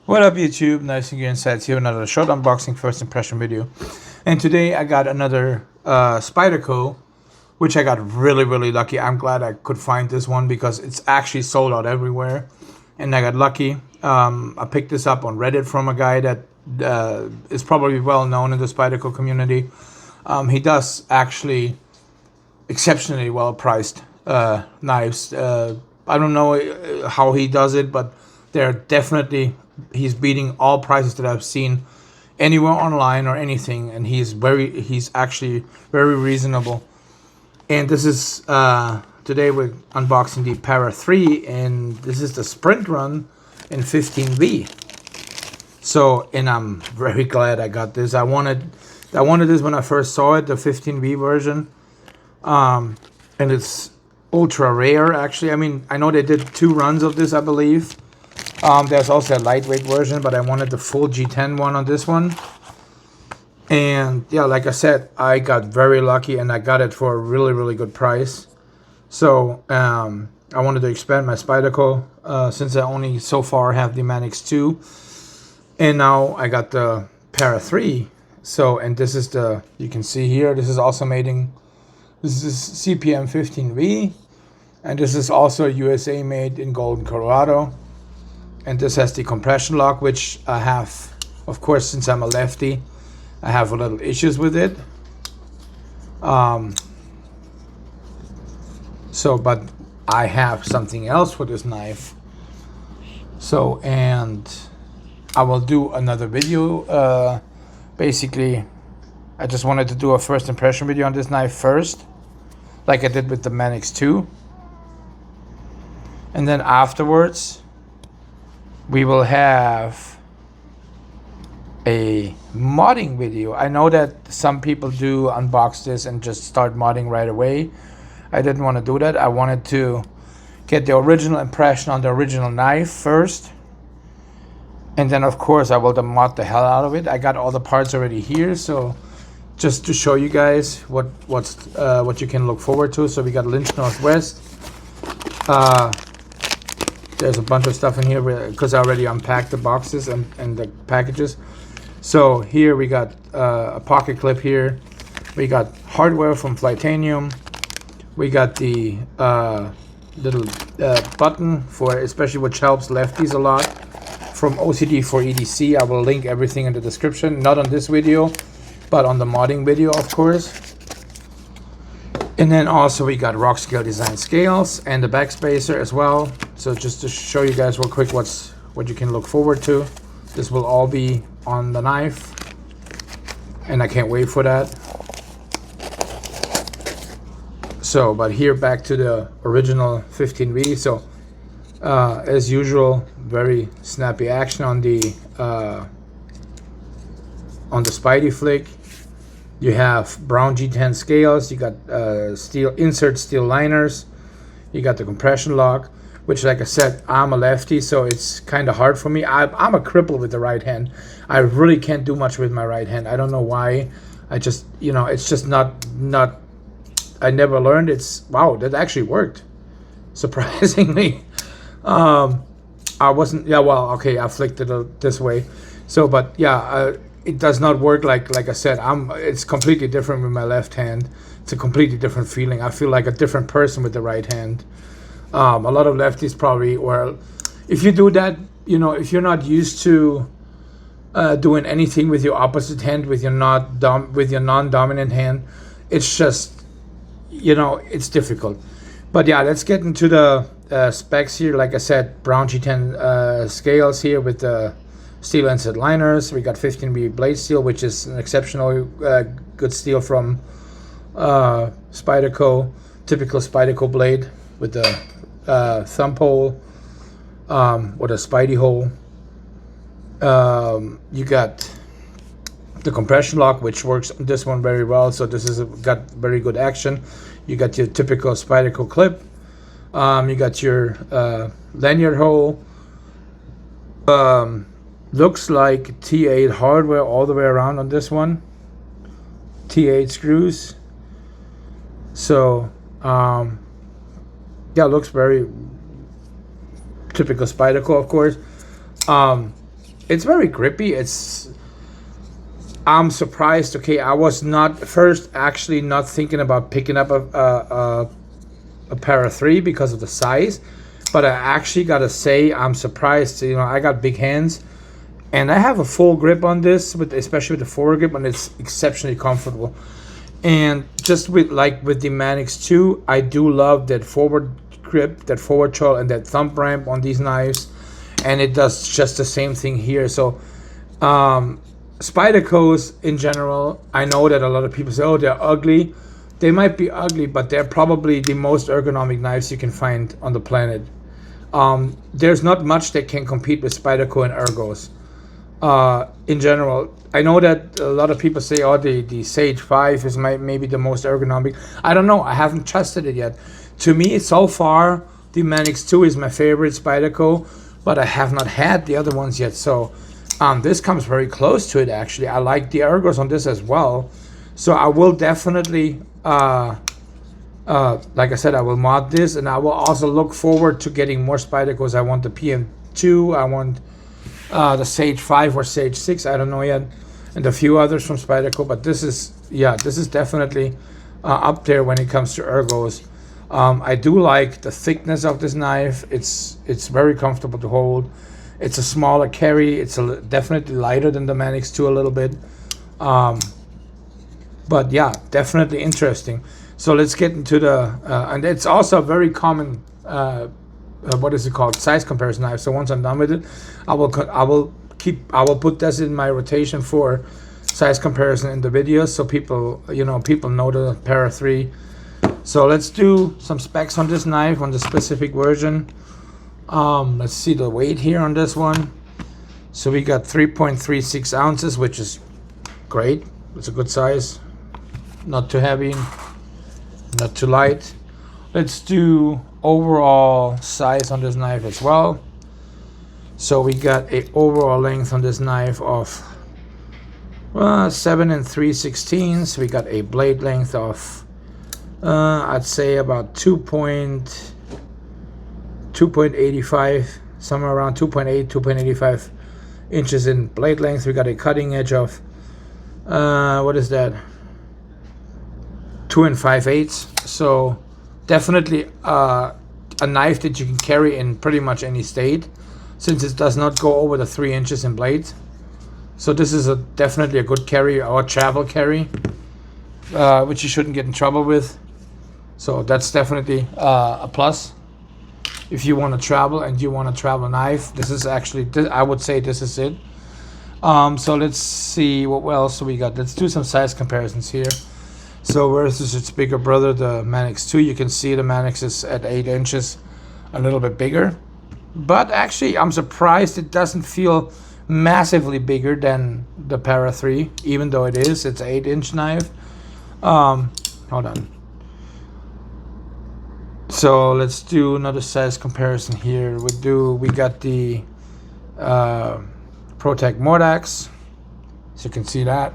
What up YouTube, Nice and Insights here, another short unboxing first impression video. And today I got another Spyderco, which I got really lucky. I'm glad I could find this one because it's actually sold out everywhere. And I got lucky. I picked this up on Reddit from a guy that is probably well known in the Spyderco community. He does actually exceptionally well priced knives. I don't know how he does it, but they're definitely, he's beating all prices that I've seen anywhere online or anything, and he's actually very reasonable. And this is today we're unboxing the Para 3, and this is the Sprint Run in 15V. So, and I'm very glad I got this. I wanted this when I first saw it, the 15V version, and it's ultra rare actually. I mean, I know they did 2 runs of this, I believe. There's also a lightweight version, but I wanted the full G10 one on this one. And yeah, like I said, I got very lucky and I got it for a really good price. So I wanted to expand my Spyderco since I only so far have the Manix 2. And now I got the Para 3. So, and this is the, you can see here, this is also this is CPM 15V. And this is also USA made in Golden, Colorado. And this has the compression lock, which I have, of course, since I'm a lefty, I have a little issues with it. But I have something else for this knife. So, and I will do another video. Basically, I just wanted to do a first impression video on this knife first, like I did with the Manix 2. And then afterwards, we will have a modding video. I know that some people do unbox this and just start modding right away. I didn't want to do that. I wanted to get the original impression on the original knife first. And then of course I will mod the hell out of it. I got all the parts already here, so just to show you guys what you can look forward to. So we got Lynch Northwest. There's a bunch of stuff in here because I already unpacked the boxes and the packages. So here we got a pocket clip here. We got hardware from Flytanium. We got the little button for, especially which helps lefties a lot, from OCD for EDC. I will link everything in the description. Not on this video, but on the modding video, of course. And then also we got Rock Scale Design scales and the backspacer as well. So just to show you guys real quick what you can look forward to. This will all be on the knife, and I can't wait for that. So, but here back to the original 15V. So as usual, very snappy action on the Spidey flick. You have brown G10 scales, you got insert steel liners, you got the compression lock, which, like I said, I'm a lefty, so it's kind of hard for me. I'm a cripple with the right hand. I really can't do much with my right hand. I don't know why. I just, you know, it's just not, I never learned. Wow, that actually worked, surprisingly. I wasn't, yeah, well, okay, I flicked it this way. So, but yeah, it does not work like I said. It's completely different with my left hand. It's a completely different feeling. I feel like a different person with the right hand. A lot of lefties probably, or if you do that, you know, if you're not used to doing anything with your opposite hand, with your non-dominant hand, it's just, you know, it's difficult. But yeah, let's get into the specs here. Like I said, brown G10 scales here with the steel insert liners. We got 15V blade steel, which is an exceptionally good steel from Spyderco. Typical Spyderco blade with the thumb hole or the Spidey hole. You got the compression lock, which works on this one very well. So this is got very good action. You got your typical Spyderco clip. You got your lanyard hole. Looks like T8 hardware all the way around on this one. T8 screws. So yeah, looks very typical Spyderco, of course. it's very grippy. I'm surprised. Okay, I was not first actually not thinking about picking up a Para 3 because of the size, but I actually gotta say I'm surprised. You know, I got big hands, and I have a full grip on this, especially with the forward grip, and it's exceptionally comfortable. And just with the Manix 2, I do love that forward grip, that forward choil, and that thumb ramp on these knives, and it does just the same thing here. So Spydercos in general, I know that a lot of people say, oh, they're ugly. They might be ugly, but they're probably the most ergonomic knives you can find on the planet. There's not much that can compete with Spyderco and ergos. In general, I know that a lot of people say, oh, the Sage 5 is maybe the most ergonomic. I don't know. I haven't tested it yet. To me, so far, the Manix 2 is my favorite Spyderco, but I have not had the other ones yet. So this comes very close to it, actually. I like the ergos on this as well. So I will definitely, like I said, I will mod this, and I will also look forward to getting more Spydercos. I want the PM2, I want the Sage 5 or Sage 6, I don't know yet, and a few others from Spyderco, but this is definitely up there when it comes to ergos. I do like the thickness of this knife. It's very comfortable to hold. It's a smaller carry. It's definitely lighter than the Manix 2 a little bit. But yeah, definitely interesting. So let's get into the, and it's also a very common, what is it called? Size comparison knife. So once I'm done with it, I will put this in my rotation for size comparison in the videos, so people know the Para 3. So let's do some specs on this knife, on the specific version. Let's see the weight here on this one. So we got 3.36 ounces, which is great. It's a good size. Not too heavy, not too light. Let's do overall size on this knife as well. So we got a overall length on this knife of 7 3/16. We got a blade length of I'd say about 2.85, somewhere around 2.8, 2.85 inches in blade length. We got a cutting edge of what is that? 2 5/8. So definitely a knife that you can carry in pretty much any state, since it does not go over the 3 inches in blade. So this is definitely a good carry, or travel carry, which you shouldn't get in trouble with. So that's definitely a plus. If you want to travel and you want a travel knife, this is actually, I would say this is it. So let's see what else we got. Let's do some size comparisons here. So versus its bigger brother, the Manix 2, you can see the Manix is at 8 inches, a little bit bigger. But actually, I'm surprised it doesn't feel massively bigger than the Para 3, even though it's an 8-inch knife. Hold on. So let's do another size comparison here. We got the ProTech Mordax, so you can see that.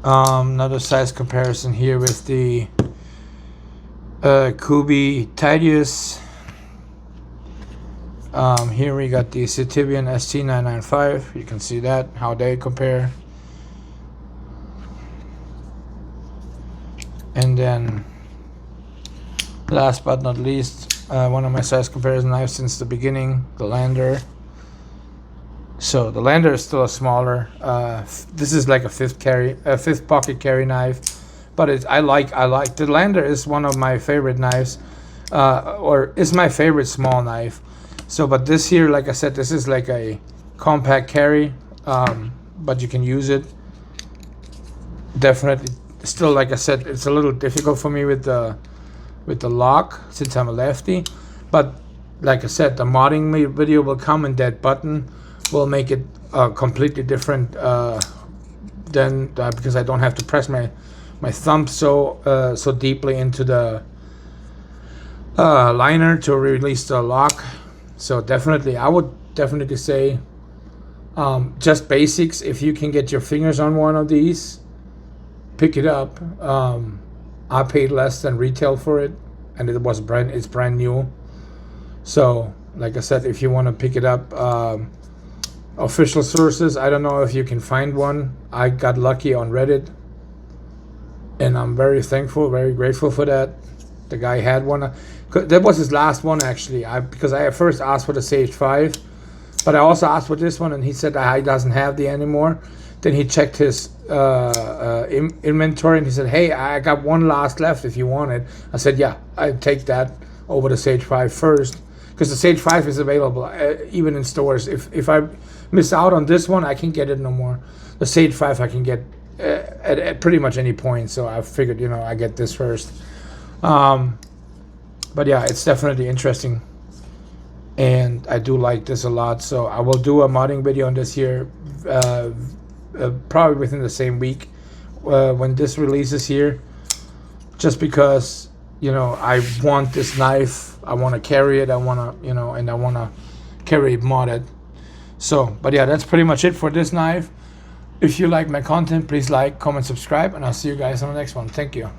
Another size comparison here with the Kubi Tidius. Here we got the Citivian ST995. You can see that, how they compare. And then, last but not least, one of my size comparison knives since the beginning, the Lander. So the Lander is still a smaller. This is like a fifth pocket carry knife, but I like the Lander is one of my favorite knives, or is my favorite small knife. So, but this here, like I said, this is like a compact carry, but you can use it. Definitely. Still, like I said, it's a little difficult for me with the lock, since I'm a lefty. But like I said, the modding video will come, and that button will make it completely different than because I don't have to press my thumb so deeply into the liner to release the lock. So definitely, I would definitely say just basics. If you can get your fingers on one of these, pick it up. I paid less than retail for it, and it's brand new. So like I said, if you want to pick it up, official sources, I don't know if you can find one. I got lucky on Reddit, and I'm very thankful, very grateful for that. The guy had one. That was his last one, actually. Because I first asked for the Sage 5, but I also asked for this one, and he said that he doesn't have the anymore. Then he checked his inventory, and he said, hey, I got one last left if you want it. I said, yeah, I'd take that over the Sage 5 first, because the Sage 5 is available even in stores. If I miss out on this one, I can't get it no more. The Sage 5 I can get at pretty much any point, so I figured, I get this first. But yeah, it's definitely interesting, and I do like this a lot. So I will do a modding video on this here, probably within the same week when this releases here, just because I want this knife. I want to carry it. I want to and I want to carry it modded. So, but yeah, that's pretty much it for this knife. If you like my content, please like, comment, subscribe, and I'll see you guys on the next one. Thank you.